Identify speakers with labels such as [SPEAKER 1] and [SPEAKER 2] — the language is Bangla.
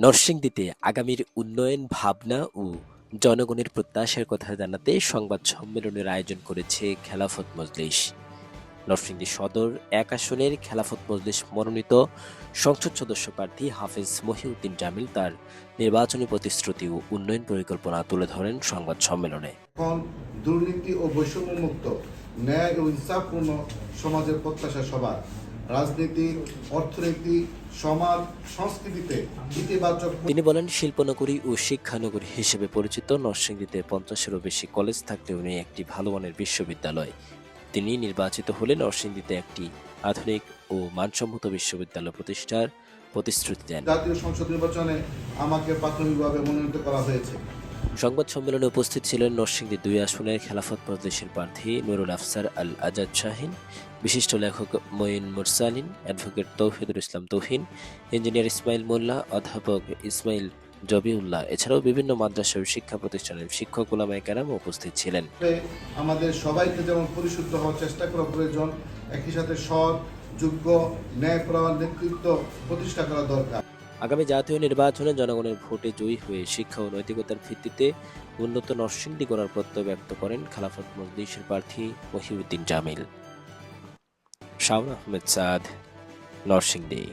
[SPEAKER 1] নরসিংদীতে আগামীর উন্নয়ন ভাবনা ও জনগণের প্রত্যাশার কথা জানাতে সংবাদ সম্মেলনের আয়োজন করেছে খেলাফত মজলিস। নরসিংদী সদর ১ আসনের খেলাফত মজলিস মনোনীত সংসদ সদস্য প্রার্থী হাফেজ মহিউদ্দিন জামিল তার নির্বাচনী প্রতিশ্রুতি ও উন্নয়ন পরিকল্পনা তুলে ধরেন সংবাদ সম্মেলনে।
[SPEAKER 2] এখন দুর্নীতি ও বৈষম্যমুক্ত ন্যায় ও ইনসাফপূর্ণ সমাজের প্রত্যাশা সবার। রাজনীতি, অর্থনীতি, সমাজ, সংস্কৃতিতে ইতিবাচক।
[SPEAKER 1] তিনি বলেন, শিল্পনগরী ও শিক্ষানগরী হিসেবে পরিচিত নরসিংদীতে ৫০-এরও বেশি কলেজ থাকলেও নেই একটি ভালো মানের বিশ্ববিদ্যালয়। তিনি নির্বাচিত হলে নরসিংদীতে একটি আধুনিক ও মানসম্মত বিশ্ববিদ্যালয় প্রতিষ্ঠার প্রতিশ্রুতি দেন।
[SPEAKER 2] জাতীয় সংসদ নির্বাচনে আমাকে প্রাথমিকভাবে মনোনীত করা হয়েছে।
[SPEAKER 1] সংবাদ সম্মেলনে উপস্থিত ছিলেন নরসিংদী ২ আসনের খেলাফত মজলিসের প্রার্থী নুরুল আফসার আল আজাদ শাহিন, বিশিষ্ট লেখক মঈন মুরসালিন, অ্যাডভোকেট তৌহিদুল ইসলাম তৌহিন, ইঞ্জিনিয়ার ইসমাইল মোল্লা, অধ্যাপক ইসমাইল জবিউল্লাহ এছাড়াও বিভিন্ন মাদ্রাসা ও শিক্ষা প্রতিষ্ঠানের শিক্ষক ওলামায়ে কেরাম উপস্থিত ছিলেন।
[SPEAKER 2] আমাদের সবাইকে যেমন পরিশুদ্ধ হওয়ার চেষ্টা করা প্রয়োজন, একই সাথে সৎ, যোগ্য, ন্যায়পরায়ণ নেতৃত্ব প্রতিষ্ঠা করা দরকার।
[SPEAKER 1] আগামী জাতীয় নির্বাচনে জনগণের ভোটে জয়ী হয়ে শিক্ষা ও নৈতিকতার ভিত্তিতে উন্নত নরসিংদী গড়ার প্রত্যয় ব্যক্ত করেন খেলাফত মজলিসের প্রার্থী মহিউদ্দিন জামিল। শাওন আহমেদ সাদ, নরসিংদী।